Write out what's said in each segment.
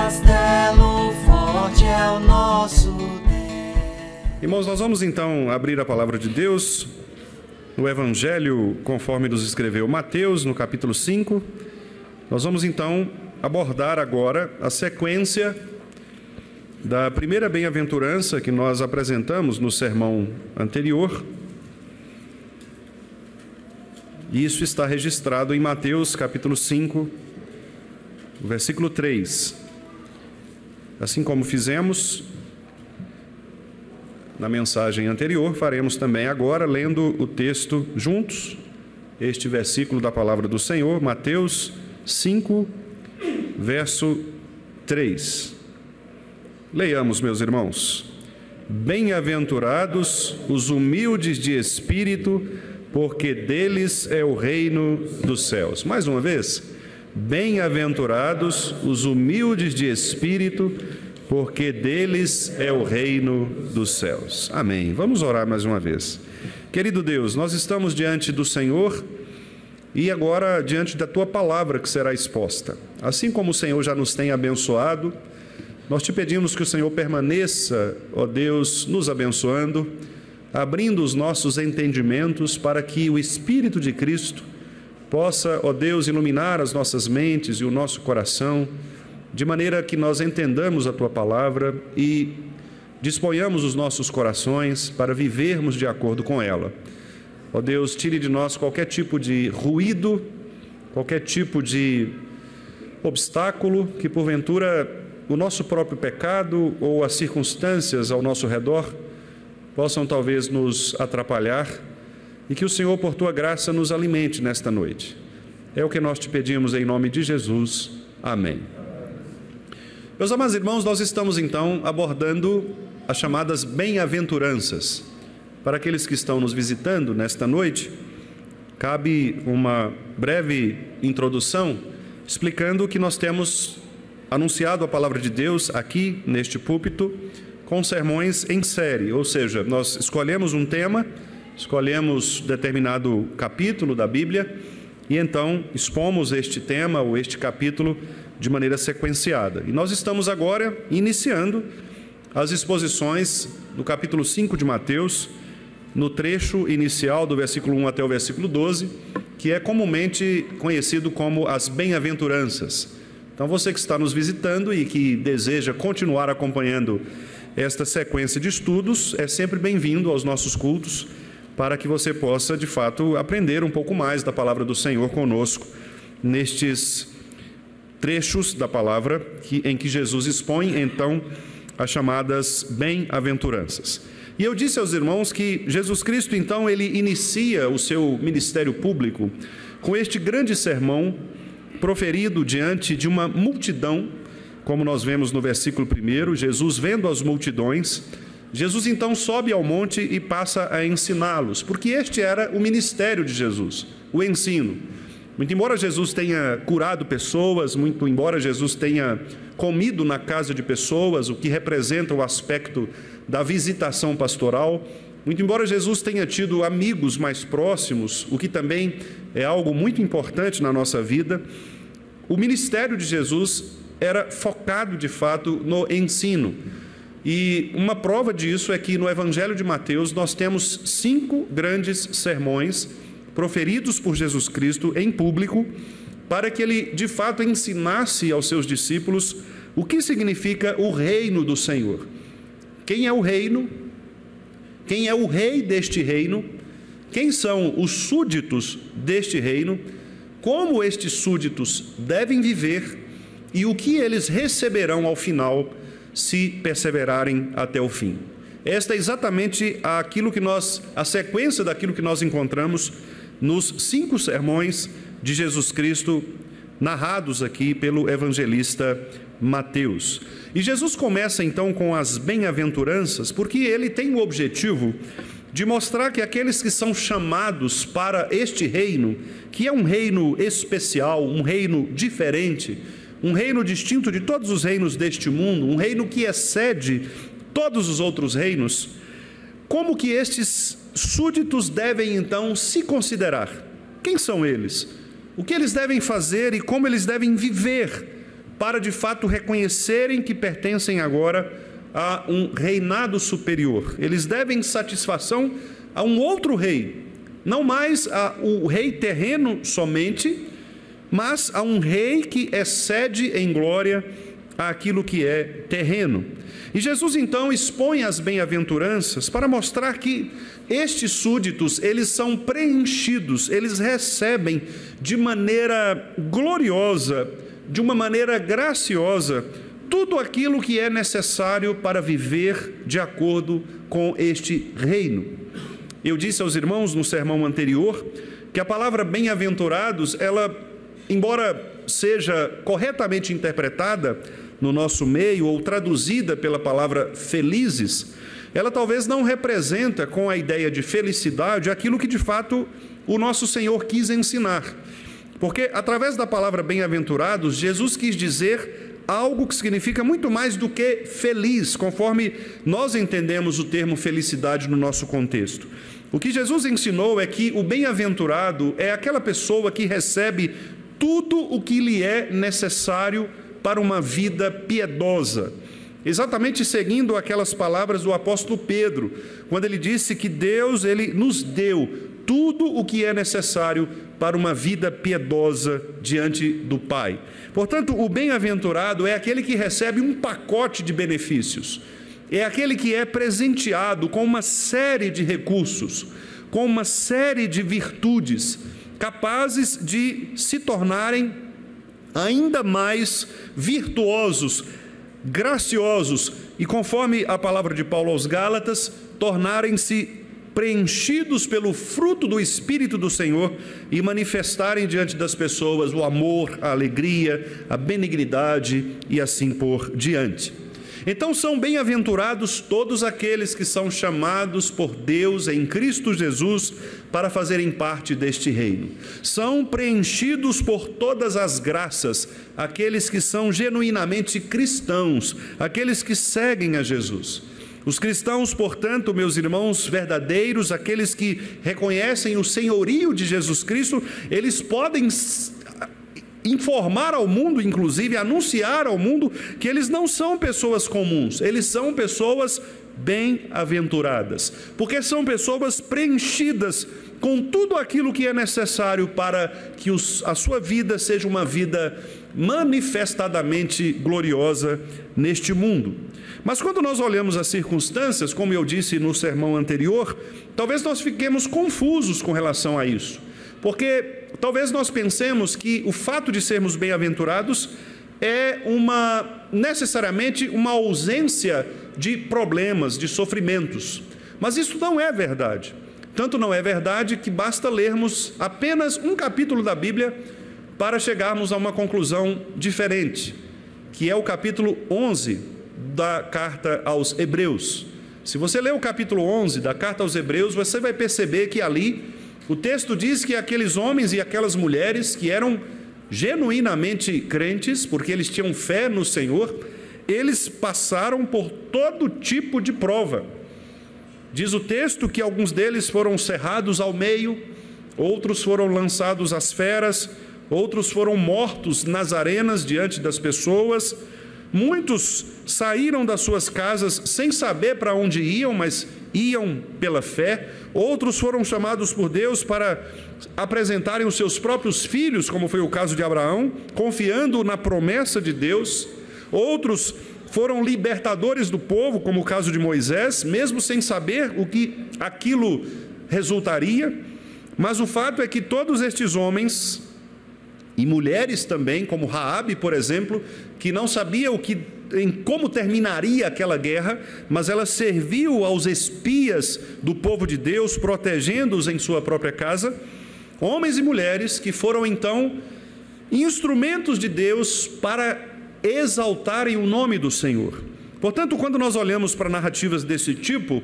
castelo forte é o nosso Deus. Irmãos, nós vamos então abrir a palavra de Deus no Evangelho conforme nos escreveu Mateus, no capítulo 5. Nós vamos então abordar agora a sequência da primeira bem-aventurança que nós apresentamos no sermão anterior. E isso está registrado em Mateus capítulo 5, versículo 3. Assim como fizemos na mensagem anterior, faremos também agora, lendo o texto juntos, este versículo da palavra do Senhor, Mateus 5, verso 3. Leiamos, meus irmãos. Bem-aventurados os humildes de espírito, porque deles é o reino dos céus. Mais uma vez. Bem-aventurados os humildes de espírito, porque deles é o reino dos céus. Amém. Vamos orar mais uma vez. Querido Deus, nós estamos diante do Senhor e agora diante da Tua palavra que será exposta. Assim como o Senhor já nos tem abençoado, nós te pedimos que o Senhor permaneça, ó Deus, nos abençoando, abrindo os nossos entendimentos para que o Espírito de Cristo possa, ó Deus, iluminar as nossas mentes e o nosso coração, de maneira que nós entendamos a Tua palavra e disponhamos os nossos corações para vivermos de acordo com ela. Ó Deus, tire de nós qualquer tipo de ruído, qualquer tipo de obstáculo que, porventura, o nosso próprio pecado ou as circunstâncias ao nosso redor possam talvez nos atrapalhar e que o Senhor, por Tua graça, nos alimente nesta noite. É o que nós te pedimos em nome de Jesus. Amém. Meus amados irmãos, nós estamos então abordando as chamadas bem-aventuranças. Para aqueles que estão nos visitando nesta noite, cabe uma breve introdução explicando que nós temos anunciado a palavra de Deus aqui neste púlpito com sermões em série, ou seja, nós escolhemos um tema, escolhemos determinado capítulo da Bíblia e então expomos este tema ou este capítulo de maneira sequenciada. E nós estamos agora iniciando as exposições do capítulo 5 de Mateus, no trecho inicial do versículo 1 até o versículo 12, que é comumente conhecido como as bem-aventuranças. Então você que está nos visitando e que deseja continuar acompanhando esta sequência de estudos, é sempre bem-vindo aos nossos cultos, para que você possa, de fato, aprender um pouco mais da palavra do Senhor conosco, nestes trechos da palavra em que Jesus expõe, então, as chamadas bem-aventuranças. E eu disse aos irmãos que Jesus Cristo, então, ele inicia o seu ministério público com este grande sermão proferido diante de uma multidão, como nós vemos no versículo 1, Jesus vendo as multidões, Jesus então sobe ao monte e passa a ensiná-los, porque este era o ministério de Jesus, o ensino. Muito embora Jesus tenha curado pessoas, muito embora Jesus tenha comido na casa de pessoas, o que representa o aspecto da visitação pastoral, muito embora Jesus tenha tido amigos mais próximos, o que também é algo muito importante na nossa vida, o ministério de Jesus era focado de fato no ensino. E uma prova disso é que no Evangelho de Mateus nós temos 5 grandes sermões proferidos por Jesus Cristo em público, para que ele de fato ensinasse aos seus discípulos o que significa o reino do Senhor. Quem é o reino? Quem é o rei deste reino? Quem são os súditos deste reino? Como estes súditos devem viver e o que eles receberão ao final se perseverarem até o fim. Esta é exatamente a sequência daquilo que nós encontramos nos 5 sermões de Jesus Cristo, narrados aqui pelo evangelista Mateus. E Jesus começa então com as bem-aventuranças, porque ele tem o objetivo de mostrar que aqueles que são chamados para este reino, que é um reino especial, um reino diferente, um reino distinto de todos os reinos deste mundo, um reino que excede todos os outros reinos, como que estes súditos devem então se considerar? Quem são eles? O que eles devem fazer e como eles devem viver para de fato reconhecerem que pertencem agora a um reinado superior. Eles devem satisfação a um outro rei, não mais o rei terreno somente, mas a um rei que excede em glória àquilo que é terreno. E Jesus então expõe as bem-aventuranças para mostrar que estes súditos, eles são preenchidos, eles recebem de maneira gloriosa, de uma maneira graciosa, tudo aquilo que é necessário para viver de acordo com este reino. Eu disse aos irmãos no sermão anterior que a palavra bem-aventurados, ela, embora seja corretamente interpretada no nosso meio ou traduzida pela palavra felizes, ela talvez não representa com a ideia de felicidade aquilo que de fato o nosso Senhor quis ensinar. Porque através da palavra bem-aventurados, Jesus quis dizer algo que significa muito mais do que feliz, conforme nós entendemos o termo felicidade no nosso contexto. O que Jesus ensinou é que o bem-aventurado é aquela pessoa que recebe tudo o que lhe é necessário para uma vida piedosa. Exatamente seguindo aquelas palavras do apóstolo Pedro, quando ele disse que Deus, ele nos deu tudo o que é necessário para uma vida piedosa diante do Pai. Portanto, o bem-aventurado é aquele que recebe um pacote de benefícios, é aquele que é presenteado com uma série de recursos, com uma série de virtudes, capazes de se tornarem ainda mais virtuosos, graciosos e, conforme a palavra de Paulo aos Gálatas, tornarem-se preenchidos pelo fruto do Espírito do Senhor e manifestarem diante das pessoas o amor, a alegria, a benignidade e assim por diante. Então são bem-aventurados todos aqueles que são chamados por Deus em Cristo Jesus para fazerem parte deste reino. São preenchidos por todas as graças aqueles que são genuinamente cristãos, aqueles que seguem a Jesus. Os cristãos, portanto, meus irmãos verdadeiros, aqueles que reconhecem o senhorio de Jesus Cristo, eles podem informar ao mundo, inclusive anunciar ao mundo, que eles não são pessoas comuns, eles são pessoas bem-aventuradas, porque são pessoas preenchidas com tudo aquilo que é necessário para que a sua vida seja uma vida manifestadamente gloriosa neste mundo. Mas quando nós olhamos as circunstâncias, como eu disse no sermão anterior, talvez nós fiquemos confusos com relação a isso, porque talvez nós pensemos que o fato de sermos bem-aventurados é necessariamente uma ausência de problemas, de sofrimentos. Mas isso não é verdade. Tanto não é verdade que basta lermos apenas um capítulo da Bíblia para chegarmos a uma conclusão diferente, que é o capítulo 11 da carta aos Hebreus. Se você ler o capítulo 11 da carta aos Hebreus, você vai perceber que ali o texto diz que aqueles homens e aquelas mulheres que eram genuinamente crentes, porque eles tinham fé no Senhor, eles passaram por todo tipo de prova. Diz o texto que alguns deles foram cerrados ao meio, outros foram lançados às feras, outros foram mortos nas arenas diante das pessoas. Muitos saíram das suas casas sem saber para onde iam, mas iam pela fé. Outros foram chamados por Deus para apresentarem os seus próprios filhos, como foi o caso de Abraão, confiando na promessa de Deus. Outros foram libertadores do povo, como o caso de Moisés, mesmo sem saber o que aquilo resultaria. Mas o fato é que todos estes homens e mulheres também, como Raabe, por exemplo, que não sabia como terminaria aquela guerra, mas ela serviu aos espias do povo de Deus, protegendo-os em sua própria casa. Homens e mulheres que foram então instrumentos de Deus para exaltarem o nome do Senhor. Portanto, quando nós olhamos para narrativas desse tipo,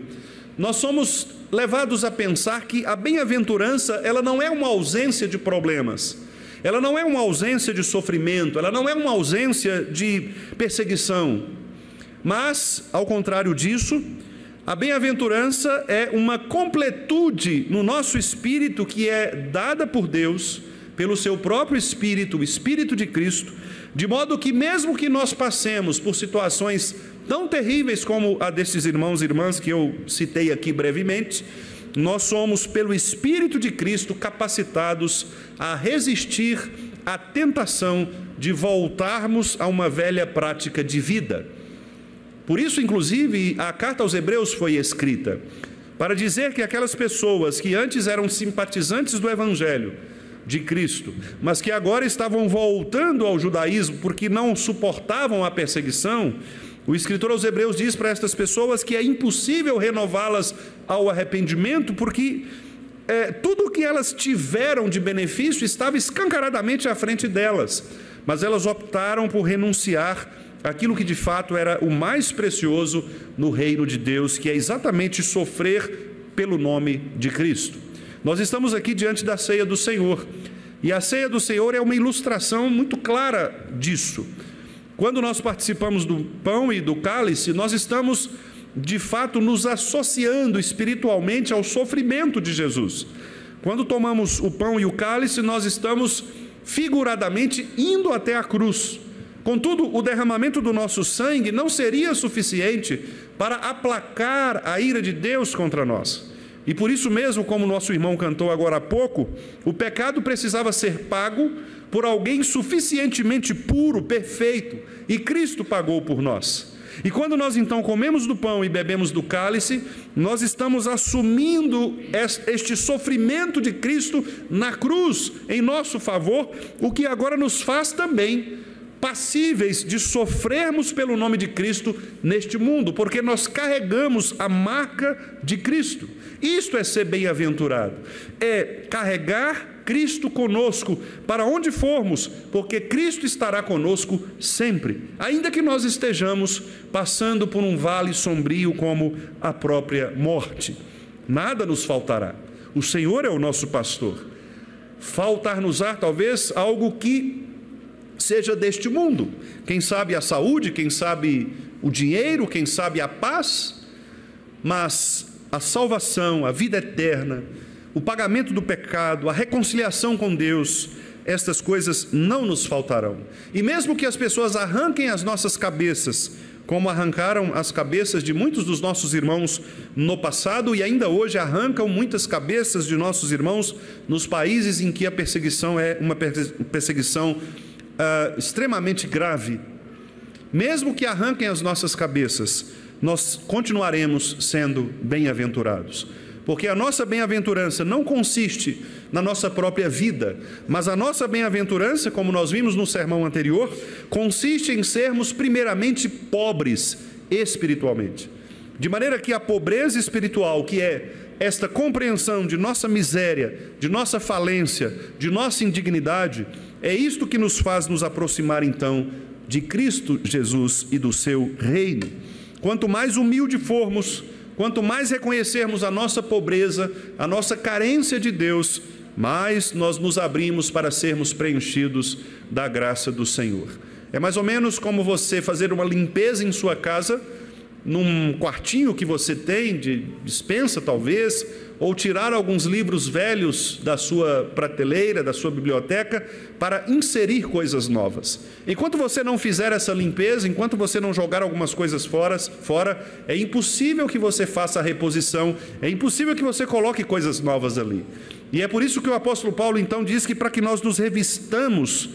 nós somos levados a pensar que a bem-aventurança, ela não é uma ausência de problemas, ela não é uma ausência de sofrimento, ela não é uma ausência de perseguição, mas, ao contrário disso, a bem-aventurança é uma completude no nosso espírito que é dada por Deus pelo seu próprio Espírito, o Espírito de Cristo, de modo que mesmo que nós passemos por situações tão terríveis como a desses irmãos e irmãs que eu citei aqui brevemente, nós somos, pelo Espírito de Cristo, capacitados a resistir à tentação de voltarmos a uma velha prática de vida. Por isso, inclusive, a carta aos Hebreus foi escrita, para dizer que aquelas pessoas que antes eram simpatizantes do Evangelho de Cristo, mas que agora estavam voltando ao judaísmo porque não suportavam a perseguição, o escritor aos Hebreus diz para estas pessoas que é impossível renová-las ao arrependimento, porque tudo o que elas tiveram de benefício estava escancaradamente à frente delas, mas elas optaram por renunciar àquilo que de fato era o mais precioso no reino de Deus, que é exatamente sofrer pelo nome de Cristo. Nós estamos aqui diante da ceia do Senhor, e a ceia do Senhor é uma ilustração muito clara disso. Quando nós participamos do pão e do cálice, nós estamos, de fato, nos associando espiritualmente ao sofrimento de Jesus. Quando tomamos o pão e o cálice, nós estamos, figuradamente, indo até a cruz. Contudo, o derramamento do nosso sangue não seria suficiente para aplacar a ira de Deus contra nós. E por isso mesmo, como nosso irmão cantou agora há pouco, o pecado precisava ser pago por alguém suficientemente puro, perfeito, e Cristo pagou por nós. E quando nós então comemos do pão e bebemos do cálice, nós estamos assumindo este sofrimento de Cristo na cruz em nosso favor, o que agora nos faz também passíveis de sofrermos pelo nome de Cristo neste mundo, porque nós carregamos a marca de Cristo. Isto é ser bem-aventurado, é carregar Cristo conosco para onde formos, porque Cristo estará conosco sempre, ainda que nós estejamos passando por um vale sombrio como a própria morte. Nada nos faltará, o Senhor é o nosso pastor. Faltar-nos-á talvez algo que seja deste mundo, quem sabe a saúde, quem sabe o dinheiro, quem sabe a paz, mas a salvação, a vida eterna, o pagamento do pecado, a reconciliação com Deus, estas coisas não nos faltarão. E mesmo que as pessoas arranquem as nossas cabeças, como arrancaram as cabeças de muitos dos nossos irmãos no passado e ainda hoje arrancam muitas cabeças de nossos irmãos nos países em que a perseguição é uma perseguição extremamente grave, mesmo que arranquem as nossas cabeças, nós continuaremos sendo bem-aventurados, porque a nossa bem-aventurança não consiste na nossa própria vida, mas a nossa bem-aventurança, como nós vimos no sermão anterior, consiste em sermos primeiramente pobres espiritualmente, de maneira que a pobreza espiritual, que é esta compreensão de nossa miséria, de nossa falência, de nossa indignidade, é isto que nos faz nos aproximar então de Cristo Jesus e do seu reino. Quanto mais humilde formos, quanto mais reconhecermos a nossa pobreza, a nossa carência de Deus, mais nós nos abrimos para sermos preenchidos da graça do Senhor. É mais ou menos como você fazer uma limpeza em sua casa, num quartinho que você tem de despensa talvez, ou tirar alguns livros velhos da sua prateleira, da sua biblioteca, para inserir coisas novas. Enquanto você não fizer essa limpeza, enquanto você não jogar algumas coisas fora, é impossível que você faça a reposição, é impossível que você coloque coisas novas ali. E é por isso que o apóstolo Paulo então diz que para que nós nos revistamos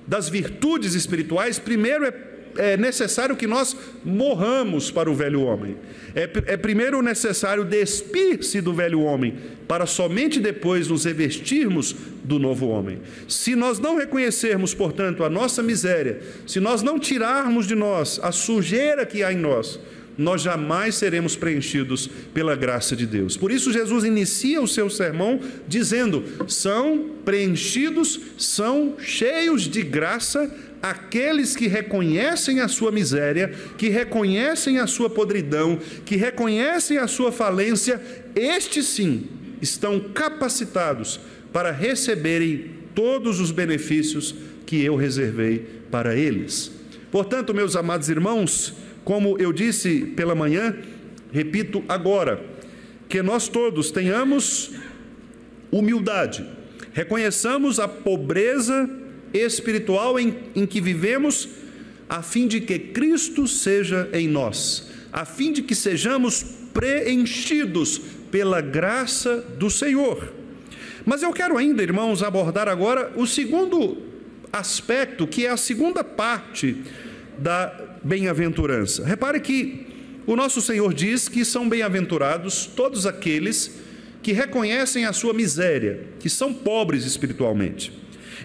das virtudes espirituais, primeiro é necessário que nós morramos para o velho homem. É primeiro necessário despir-se do velho homem, para somente depois nos revestirmos do novo homem. Se nós não reconhecermos, portanto, a nossa miséria, se nós não tirarmos de nós a sujeira que há em nós, nós jamais seremos preenchidos pela graça de Deus. Por isso Jesus inicia o seu sermão dizendo: são preenchidos, são cheios de graça aqueles que reconhecem a sua miséria, que reconhecem a sua podridão, que reconhecem a sua falência. Estes sim estão capacitados para receberem todos os benefícios que eu reservei para eles. Portanto, meus amados irmãos, como eu disse pela manhã, repito agora, que nós todos tenhamos humildade reconheçamos a pobreza espiritual em que vivemos, a fim de que Cristo seja em nós, a fim de que sejamos preenchidos pela graça do Senhor. Mas eu quero ainda, irmãos, abordar agora o segundo aspecto, que é a segunda parte da bem-aventurança. Repare que o nosso Senhor diz que são bem-aventurados todos aqueles que reconhecem a sua miséria, que são pobres espiritualmente.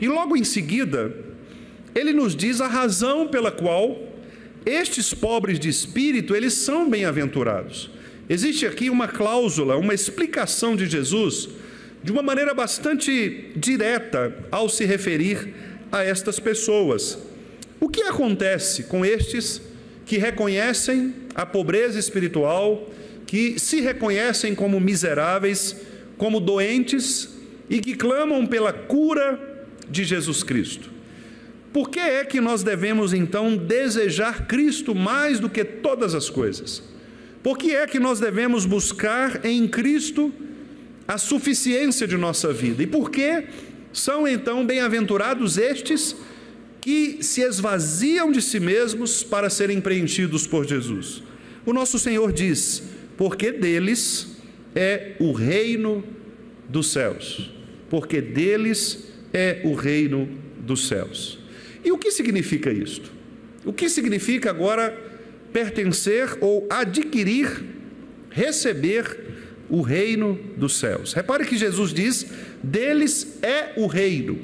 E logo em seguida, ele nos diz a razão pela qual estes pobres de espírito, eles são bem-aventurados. Existe aqui uma cláusula, uma explicação de Jesus, de uma maneira bastante direta ao se referir a estas pessoas. O que acontece com estes que reconhecem a pobreza espiritual, que se reconhecem como miseráveis, como doentes e que clamam pela cura de Jesus Cristo? Por que é que nós devemos então desejar Cristo mais do que todas as coisas? Por que é que nós devemos buscar em Cristo a suficiência de nossa vida? E por que são então bem-aventurados estes que se esvaziam de si mesmos para serem preenchidos por Jesus? O nosso Senhor diz: porque deles é o reino dos céus. Porque deles é o reino dos céus. E o que significa isto? O que significa agora pertencer ou adquirir, receber o reino dos céus? Repare que Jesus diz: deles é o reino.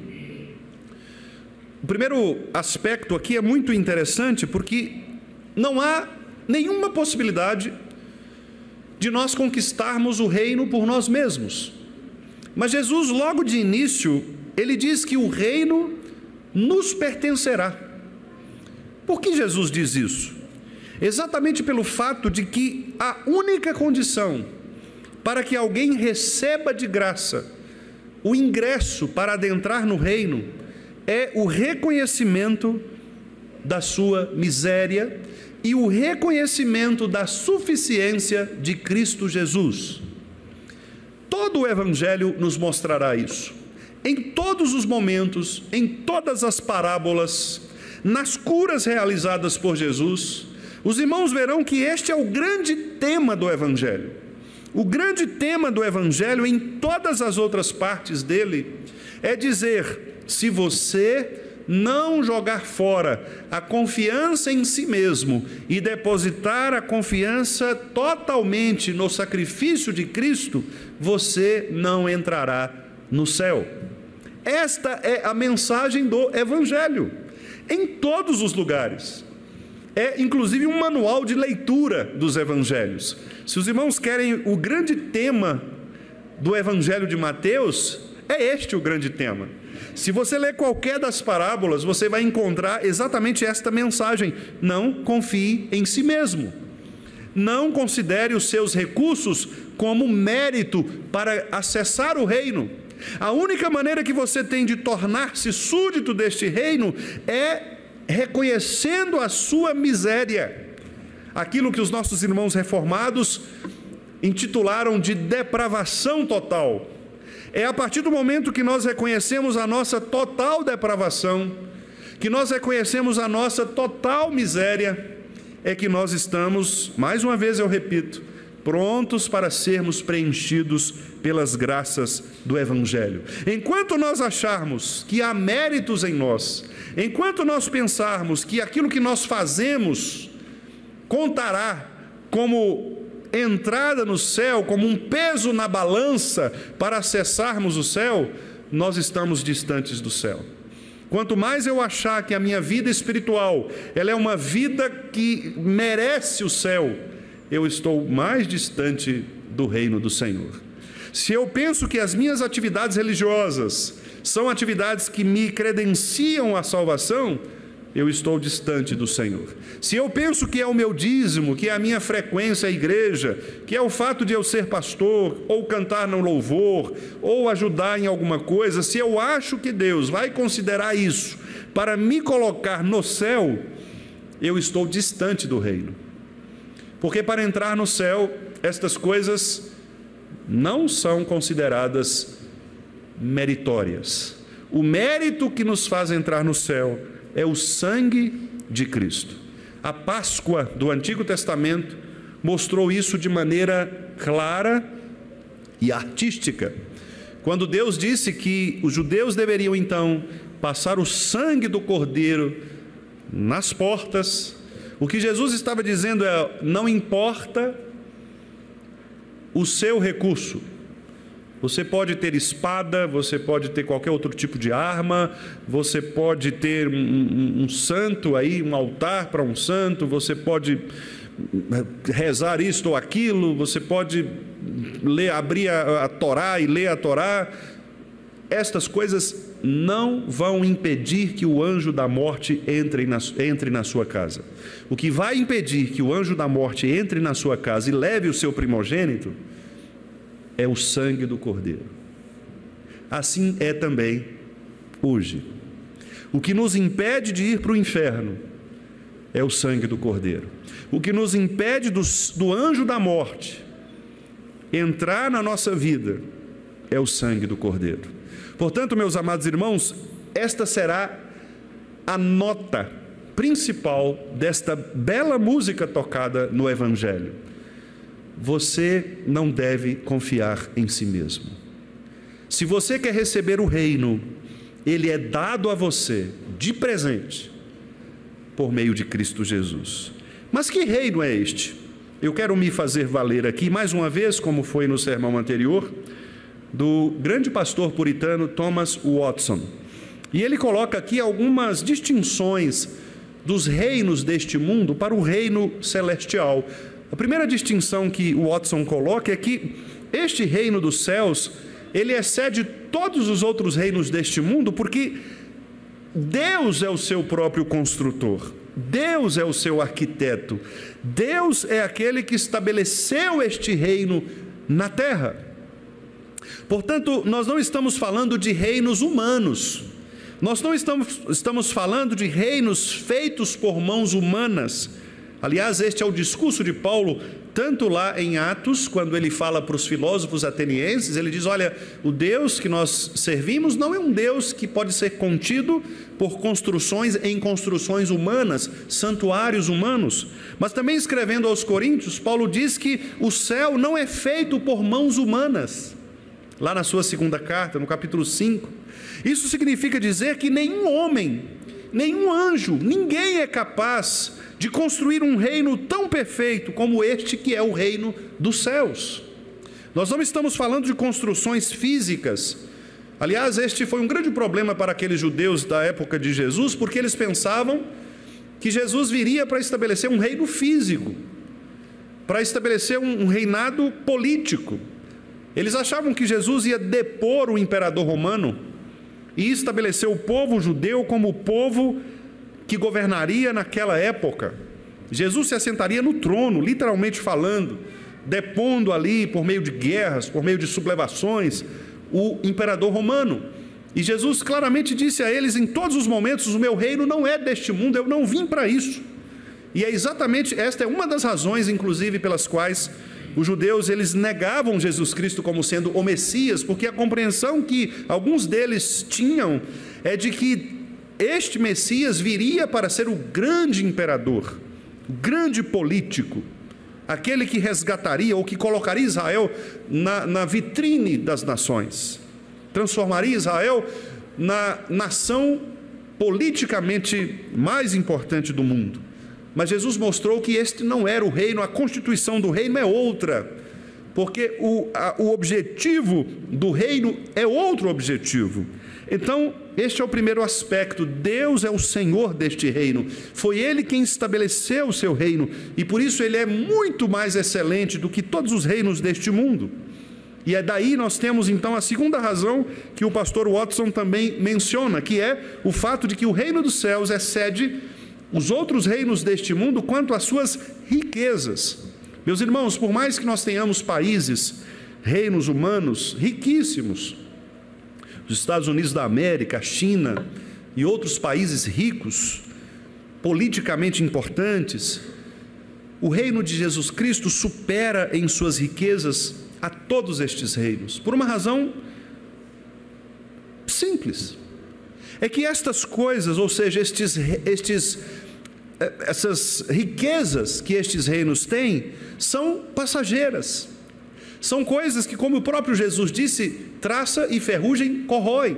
O primeiro aspecto aqui é muito interessante, porque não há nenhuma possibilidade de nós conquistarmos o reino por nós mesmos. Mas Jesus, logo de início, ele diz que o reino nos pertencerá. Por que Jesus diz isso? Exatamente pelo fato de que a única condição para que alguém receba de graça o ingresso para adentrar no reino é o reconhecimento da sua miséria e o reconhecimento da suficiência de Cristo Jesus. Todo o Evangelho nos mostrará isso. Em todos os momentos, em todas as parábolas, nas curas realizadas por Jesus, os irmãos verão que este é o grande tema do Evangelho. O grande tema do Evangelho, em todas as outras partes dele, é dizer: se você não jogar fora a confiança em si mesmo e depositar a confiança totalmente no sacrifício de Cristo, você não entrará no céu. Esta é a mensagem do Evangelho, em todos os lugares. É inclusive um manual de leitura dos Evangelhos. Se os irmãos querem o grande tema do Evangelho de Mateus, é este o grande tema. Se você ler qualquer das parábolas, você vai encontrar exatamente esta mensagem: não confie em si mesmo. Não considere os seus recursos como mérito para acessar o reino. A única maneira que você tem de tornar-se súdito deste reino é reconhecendo a sua miséria. Aquilo que os nossos irmãos reformados intitularam de depravação total. É a partir do momento que nós reconhecemos a nossa total depravação, que nós reconhecemos a nossa total miséria, é que nós estamos, mais uma vez eu repito, prontos para sermos preenchidos pelas graças do Evangelho. Enquanto nós acharmos que há méritos em nós, enquanto nós pensarmos que aquilo que nós fazemos contará como entrada no céu, como um peso na balança para acessarmos o céu, nós estamos distantes do céu. Quanto mais eu achar que a minha vida espiritual, ela é uma vida que merece o céu, eu estou mais distante do reino do Senhor. Se eu penso que as minhas atividades religiosas são atividades que me credenciam à salvação, eu estou distante do Senhor. Se eu penso que é o meu dízimo, que é a minha frequência à igreja, que é o fato de eu ser pastor, ou cantar no louvor, ou ajudar em alguma coisa, se eu acho que Deus vai considerar isso para me colocar no céu, eu estou distante do reino. Porque para entrar no céu, estas coisas não são consideradas meritórias. O mérito que nos faz entrar no céu é o sangue de Cristo. A Páscoa do Antigo Testamento mostrou isso de maneira clara e artística. Quando Deus disse que os judeus deveriam então passar o sangue do Cordeiro nas portas, o que Jesus estava dizendo é: não importa o seu recurso, você pode ter espada, você pode ter qualquer outro tipo de arma, você pode ter um santo aí, um altar para um santo, você pode rezar isto ou aquilo, você pode abrir a Torá e ler a Torá. Estas coisas não vão impedir que o anjo da morte entre na sua casa. O que vai impedir que o anjo da morte entre na sua casa e leve o seu primogênito é o sangue do Cordeiro. Assim é também hoje. O que nos impede de ir para o inferno é o sangue do Cordeiro. O que nos impede do anjo da morte entrar na nossa vida é o sangue do Cordeiro. Portanto, meus amados irmãos, esta será a nota principal desta bela música tocada no Evangelho. Você não deve confiar em si mesmo. Se você quer receber o reino, ele é dado a você de presente por meio de Cristo Jesus. Mas que reino é este? Eu quero me fazer valer aqui, mais uma vez, como foi no sermão anterior, do grande pastor puritano Thomas Watson. E ele coloca aqui algumas distinções dos reinos deste mundo para o reino celestial. A primeira distinção que o Watson coloca é que este reino dos céus, ele excede todos os outros reinos deste mundo, porque Deus é o seu próprio construtor, Deus é o seu arquiteto, Deus é aquele que estabeleceu este reino na terra. Portanto, nós não estamos falando de reinos humanos, nós não estamos falando de reinos feitos por mãos humanas. Aliás, este é o discurso de Paulo, tanto lá em Atos, quando ele fala para os filósofos atenienses, ele diz: olha, o Deus que nós servimos não é um Deus que pode ser contido por construções humanas, santuários humanos. Mas também escrevendo aos Coríntios, Paulo diz que o céu não é feito por mãos humanas, lá na sua segunda carta, no capítulo 5. Isso significa dizer que nenhum homem, nenhum anjo, ninguém é capaz de construir um reino tão perfeito como este que é o reino dos céus. Nós não estamos falando de construções físicas. Aliás, este foi um grande problema para aqueles judeus da época de Jesus, porque eles pensavam que Jesus viria para estabelecer um reino físico, para estabelecer um reinado político. Eles achavam que Jesus ia depor o imperador romano e estabelecer o povo judeu como o povo que governaria naquela época. Jesus se assentaria no trono, literalmente falando, depondo ali por meio de guerras, por meio de sublevações, o imperador romano. E Jesus claramente disse a eles em todos os momentos: o meu reino não é deste mundo, eu não vim para isso. E é exatamente esta é uma das razões, inclusive, pelas quais os judeus eles negavam Jesus Cristo como sendo o Messias, porque a compreensão que alguns deles tinham é de que este Messias viria para ser o grande imperador, o grande político, aquele que resgataria ou que colocaria Israel na vitrine das nações, transformaria Israel na nação politicamente mais importante do mundo. Mas Jesus mostrou que este não era o reino, a constituição do reino é outra, porque o objetivo do reino é outro objetivo. Então, este é o primeiro aspecto: Deus é o Senhor deste reino, foi Ele quem estabeleceu o seu reino, e por isso Ele é muito mais excelente do que todos os reinos deste mundo. E é daí nós temos então a segunda razão que o pastor Watson também menciona, que é o fato de que o reino dos céus excede os outros reinos deste mundo quanto às suas riquezas. Meus irmãos, por mais que nós tenhamos países, reinos humanos riquíssimos, os Estados Unidos da América, a China e outros países ricos, politicamente importantes, o reino de Jesus Cristo supera em suas riquezas a todos estes reinos, por uma razão simples. É que estas coisas, ou seja, essas riquezas que estes reinos têm, são passageiras. São coisas que, como o próprio Jesus disse, traça e ferrugem corrói.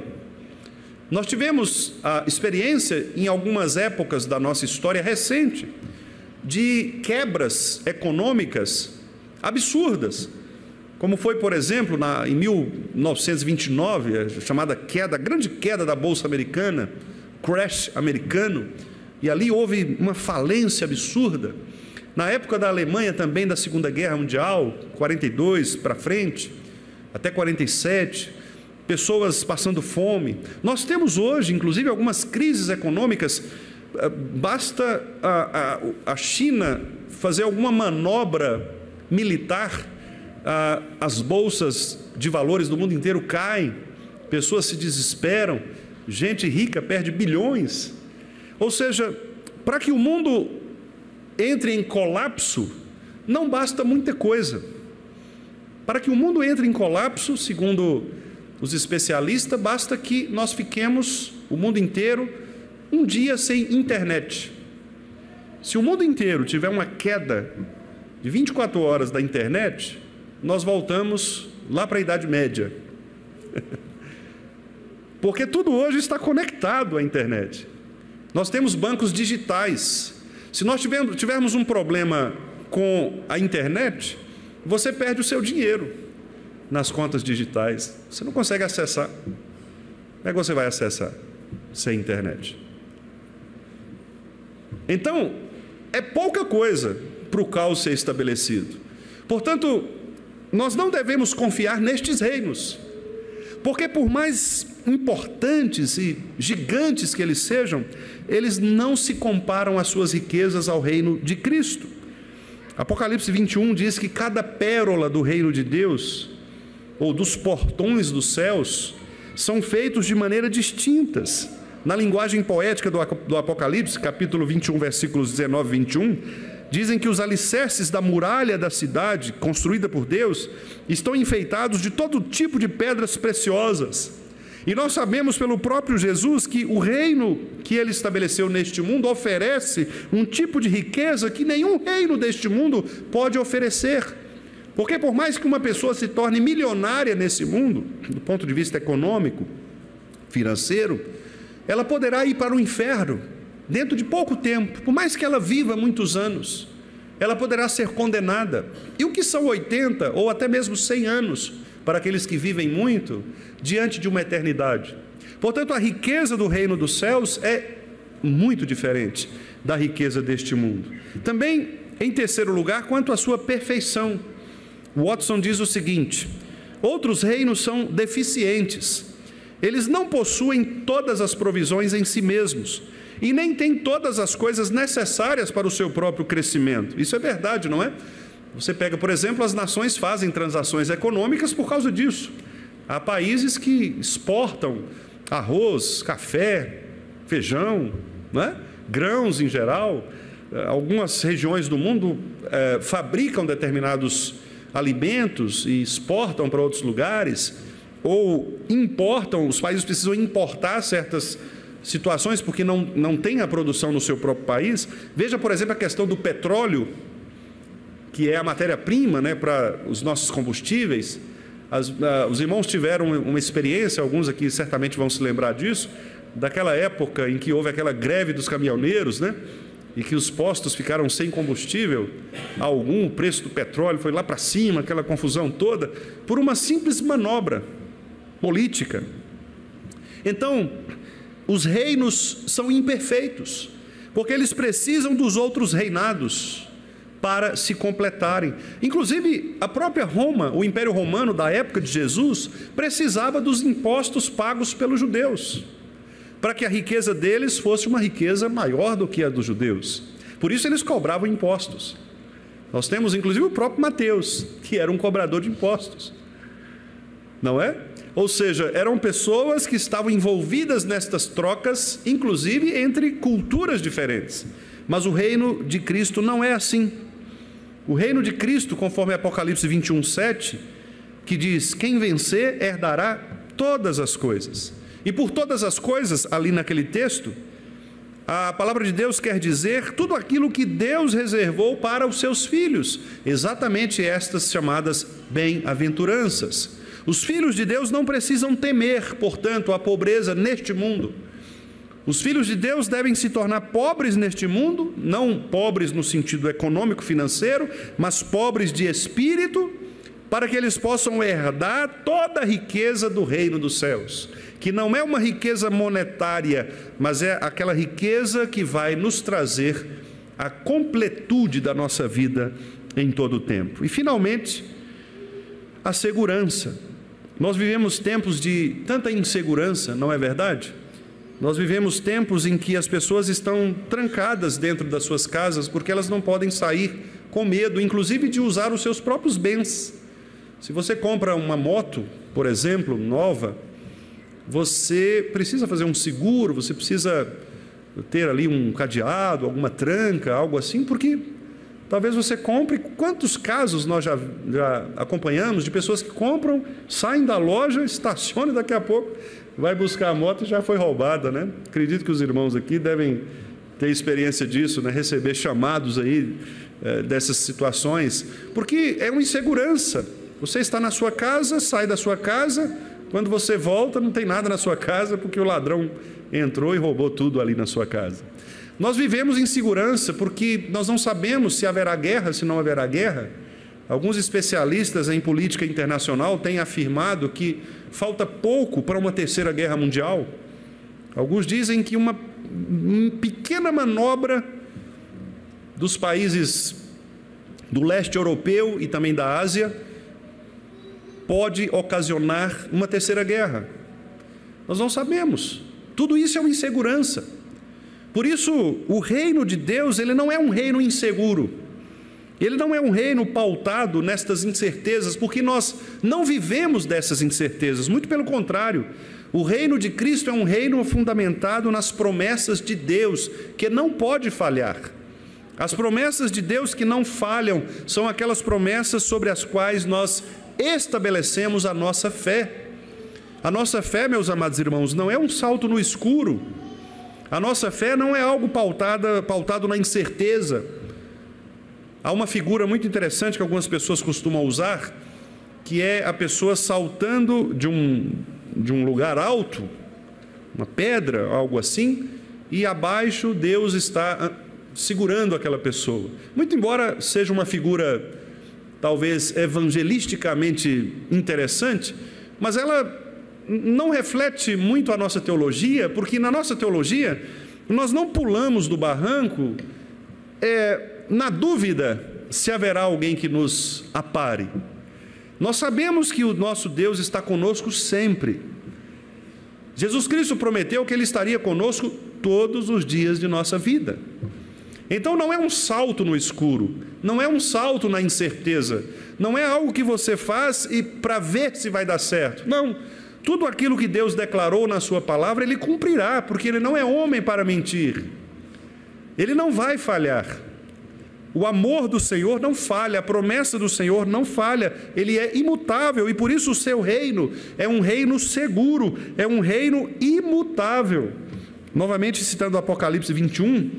Nós tivemos a experiência, em algumas épocas da nossa história recente, de quebras econômicas absurdas, como foi, por exemplo, em 1929, a chamada grande queda da Bolsa Americana, crash americano, e ali houve uma falência absurda. Na época da Alemanha também, da Segunda Guerra Mundial, 42 para frente, até 47, pessoas passando fome. Nós temos hoje, inclusive, algumas crises econômicas. Basta a China fazer alguma manobra militar, as bolsas de valores do mundo inteiro caem, pessoas se desesperam, gente rica perde bilhões. Ou seja, para que o mundo entre em colapso, não basta muita coisa. Para que o mundo entre em colapso, segundo os especialistas, basta que nós fiquemos, o mundo inteiro, um dia sem internet. Se o mundo inteiro tiver uma queda de 24 horas da internet, nós voltamos lá para a Idade Média. Porque tudo hoje está conectado à internet. Nós temos bancos digitais. Se nós tivermos um problema com a internet, você perde o seu dinheiro nas contas digitais. Você não consegue acessar. Como é que você vai acessar sem internet? Então, é pouca coisa para o caos ser estabelecido. Portanto, nós não devemos confiar nestes reinos, porque por mais importantes e gigantes que eles sejam, eles não se comparam às suas riquezas ao reino de Cristo. Apocalipse 21 diz que cada pérola do reino de Deus, ou dos portões dos céus, são feitos de maneira distintas. Na linguagem poética do Apocalipse, capítulo 21, versículos 19 e 21, dizem que os alicerces da muralha da cidade, construída por Deus, estão enfeitados de todo tipo de pedras preciosas. E nós sabemos pelo próprio Jesus que o reino que ele estabeleceu neste mundo oferece um tipo de riqueza que nenhum reino deste mundo pode oferecer. Porque por mais que uma pessoa se torne milionária nesse mundo, do ponto de vista econômico, financeiro, ela poderá ir para o inferno dentro de pouco tempo. Por mais que ela viva muitos anos, ela poderá ser condenada. E o que são 80 ou até mesmo 100 anos para aqueles que vivem muito diante de uma eternidade? Portanto, a riqueza do reino dos céus é muito diferente da riqueza deste mundo. Também, em terceiro lugar, quanto à sua perfeição, Watson diz o seguinte: outros reinos são deficientes. Eles não possuem todas as provisões em si mesmos e nem têm todas as coisas necessárias para o seu próprio crescimento. Isso é verdade, não é? Você pega, por exemplo, as nações fazem transações econômicas por causa disso. Há países que exportam arroz, café, feijão, não é? Grãos em geral. Algumas regiões do mundo fabricam determinados alimentos e exportam para outros lugares, ou importam, os países precisam importar certas situações porque não tem a produção no seu próprio país. Veja, por exemplo, a questão do petróleo, que é a matéria-prima, né, para os nossos combustíveis. Os irmãos tiveram uma experiência, alguns aqui certamente vão se lembrar disso, daquela época em que houve aquela greve dos caminhoneiros, né, e que os postos ficaram sem combustível, o preço do petróleo foi lá para cima, aquela confusão toda, por uma simples manobra política. Então, os reinos são imperfeitos, porque eles precisam dos outros reinados para se completarem. Inclusive, a própria Roma, o Império Romano da época de Jesus, precisava dos impostos pagos pelos judeus, para que a riqueza deles fosse uma riqueza maior do que a dos judeus. Por isso eles cobravam impostos. Nós temos inclusive o próprio Mateus, que era um cobrador de impostos, não é? Ou seja, eram pessoas que estavam envolvidas nestas trocas, inclusive entre culturas diferentes. Mas o reino de Cristo não é assim. O reino de Cristo, conforme Apocalipse 21, 7, que diz: quem vencer herdará todas as coisas, E por todas as coisas, ali naquele texto, a palavra de Deus quer dizer tudo aquilo que Deus reservou para os seus filhos, exatamente estas chamadas bem-aventuranças. Os filhos de Deus não precisam temer, portanto, a pobreza neste mundo. Os filhos de Deus devem se tornar pobres neste mundo, não pobres no sentido econômico, financeiro, mas pobres de espírito, para que eles possam herdar toda a riqueza do reino dos céus, que não é uma riqueza monetária, mas é aquela riqueza que vai nos trazer a completude da nossa vida em todo o tempo. E, finalmente, a segurança. Nós vivemos tempos de tanta insegurança, não é verdade? Nós vivemos tempos em que as pessoas estão trancadas dentro das suas casas porque elas não podem sair com medo, inclusive de usar os seus próprios bens. Se você compra uma moto, por exemplo, nova, você precisa fazer um seguro, você precisa ter ali um cadeado, alguma tranca, algo assim, porque talvez você compre. Quantos casos nós já acompanhamos de pessoas que compram, saem da loja, estacionam e daqui a pouco vai buscar a moto e já foi roubada, né? Acredito que os irmãos aqui devem ter experiência disso, né? Receber chamados aí dessas situações, porque é uma insegurança. Você está na sua casa, sai da sua casa, quando você volta não tem nada na sua casa porque o ladrão entrou e roubou tudo ali na sua casa. Nós vivemos em segurança porque nós não sabemos se haverá guerra, se não haverá guerra. Alguns especialistas em política internacional têm afirmado que falta pouco para uma terceira guerra mundial. Alguns dizem que uma pequena manobra dos países do leste europeu e também da Ásia pode ocasionar uma terceira guerra. Nós não sabemos. Tudo isso é uma insegurança. Por isso, o reino de Deus, ele não é um reino inseguro. Ele não é um reino pautado nestas incertezas, porque nós não vivemos dessas incertezas. Muito pelo contrário, o reino de Cristo é um reino fundamentado nas promessas de Deus, que não pode falhar. As promessas de Deus que não falham são aquelas promessas sobre as quais nós estabelecemos a nossa fé. A nossa fé, meus amados irmãos, não é um salto no escuro. A nossa fé não é algo pautado na incerteza. Há uma figura muito interessante que algumas pessoas costumam usar, que é a pessoa saltando de um lugar alto, uma pedra, algo assim, e abaixo Deus está segurando aquela pessoa. Muito embora seja uma figura talvez evangelisticamente interessante, mas ela não reflete muito a nossa teologia, porque na nossa teologia nós não pulamos do barranco na dúvida se haverá alguém que nos apare. Nós sabemos que o nosso Deus está conosco sempre. Jesus Cristo prometeu que Ele estaria conosco todos os dias de nossa vida. Então não é um salto no escuro, não é um salto na incerteza, não é algo que você faz e para ver se vai dar certo. Não, tudo aquilo que Deus declarou na sua palavra, Ele cumprirá, porque Ele não é homem para mentir. Ele não vai falhar. O amor do Senhor não falha, a promessa do Senhor não falha, Ele é imutável e por isso o seu reino é um reino seguro, é um reino imutável. Novamente citando o Apocalipse 21,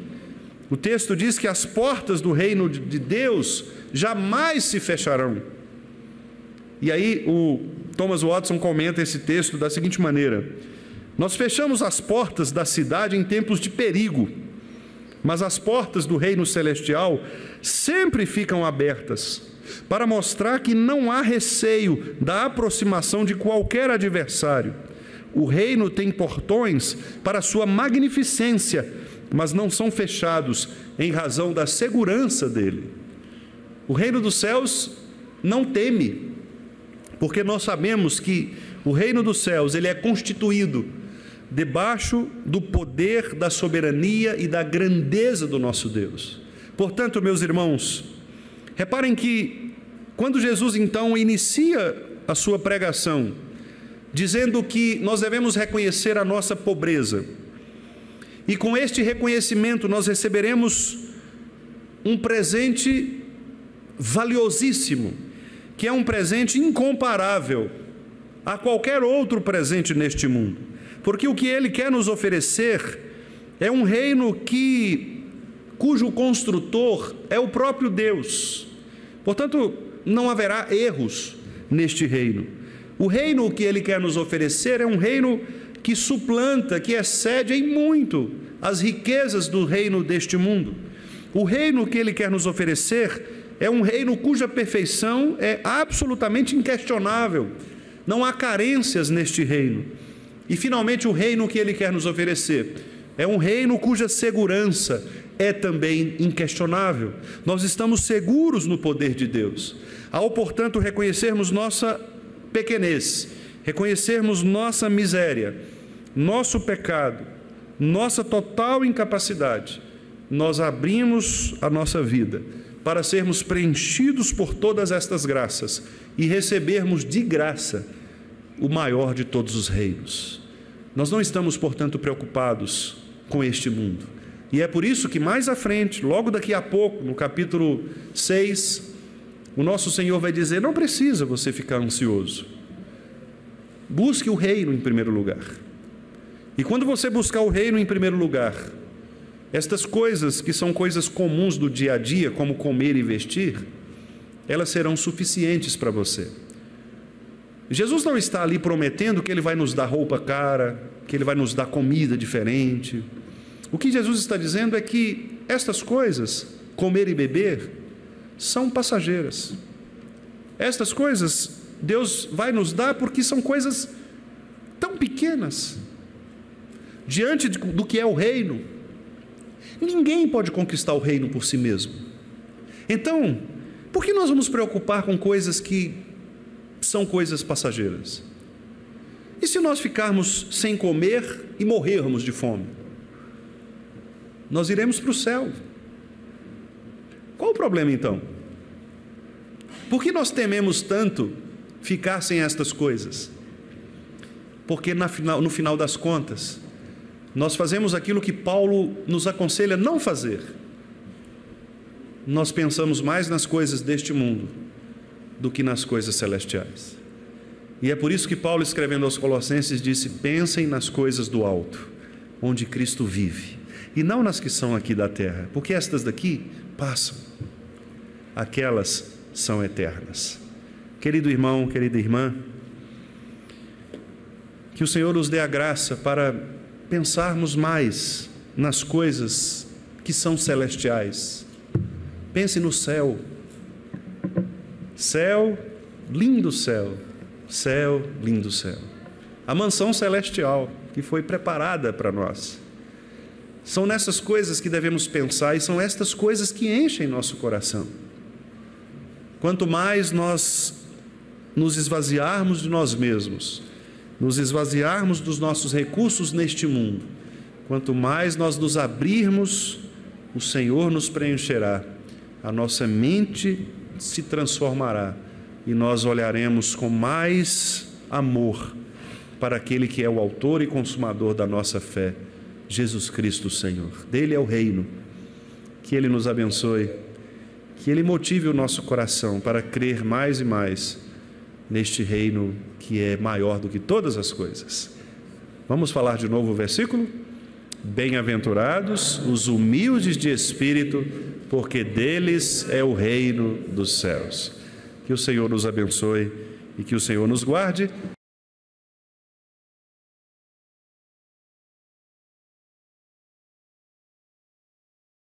o texto diz que as portas do reino de Deus jamais se fecharão. E aí o Thomas Watson comenta esse texto da seguinte maneira: nós fechamos as portas da cidade em tempos de perigo, mas as portas do reino celestial sempre ficam abertas, para mostrar que não há receio da aproximação de qualquer adversário. O reino tem portões para sua magnificência, mas não são fechados em razão da segurança dele. O reino dos céus não teme, porque nós sabemos que o reino dos céus ele é constituído debaixo do poder, da soberania e da grandeza do nosso Deus. Portanto, meus irmãos, reparem que quando Jesus então inicia a sua pregação, dizendo que nós devemos reconhecer a nossa pobreza, e com este reconhecimento nós receberemos um presente valiosíssimo, que é um presente incomparável a qualquer outro presente neste mundo. porque o que Ele quer nos oferecer é um reino cujo construtor é o próprio Deus. Portanto, não haverá erros neste reino. O reino que Ele quer nos oferecer é um reino que suplanta, que excede em muito as riquezas do reino deste mundo. O reino que Ele quer nos oferecer é um reino cuja perfeição é absolutamente inquestionável. Não há carências neste reino. E, finalmente, o reino que Ele quer nos oferecer é um reino cuja segurança é também inquestionável. Nós estamos seguros no poder de Deus. Ao, portanto, reconhecermos nossa pequenez, reconhecermos nossa miséria, nosso pecado, nossa total incapacidade, nós abrimos a nossa vida para sermos preenchidos por todas estas graças e recebermos de graça o maior de todos os reinos. Nós não estamos, portanto, preocupados com este mundo. E é por isso que mais à frente, logo daqui a pouco, no capítulo 6, o nosso Senhor vai dizer: não precisa você ficar ansioso. Busque o reino em primeiro lugar. E quando você buscar o reino em primeiro lugar, estas coisas que são coisas comuns do dia a dia, como comer e vestir, elas serão suficientes para você. Jesus não está ali prometendo que Ele vai nos dar roupa cara, que Ele vai nos dar comida diferente. O que Jesus está dizendo é que estas coisas, comer e beber, são passageiras. Estas coisas Deus vai nos dar porque são coisas tão pequenas. Diante do que é o reino, ninguém pode conquistar o reino por si mesmo. Então, por que nós vamos preocupar com coisas que são coisas passageiras? E se nós ficarmos sem comer e morrermos de fome? Nós iremos para o céu. Qual o problema então? Por que nós tememos tanto ficar sem estas coisas? Porque no final das contas, nós fazemos aquilo que Paulo nos aconselha não fazer. Nós pensamos mais nas coisas deste mundo do que nas coisas celestiais. E é por isso que Paulo, escrevendo aos Colossenses, disse: pensem nas coisas do alto, onde Cristo vive, e não nas que são aqui da terra, porque estas daqui passam, aquelas são eternas. Querido irmão, querida irmã, que o Senhor nos dê a graça para pensarmos mais nas coisas que são celestiais. Pense no céu. Céu, lindo céu. Céu, lindo céu. A mansão celestial que foi preparada para nós. São nessas coisas que devemos pensar, e são estas coisas que enchem nosso coração. Quanto mais nós nos esvaziarmos de nós mesmos, nos esvaziarmos dos nossos recursos neste mundo, quanto mais nós nos abrirmos, o Senhor nos preencherá, a nossa mente se transformará e nós olharemos com mais amor para aquele que é o autor e consumador da nossa fé, Jesus Cristo, Senhor. Dele é o reino. Que Ele nos abençoe, que Ele motive o nosso coração para crer mais e mais neste reino que é maior do que todas as coisas. Vamos falar de novo o versículo? Bem-aventurados os humildes de espírito, porque deles é o reino dos céus. Que o Senhor nos abençoe e que o Senhor nos guarde.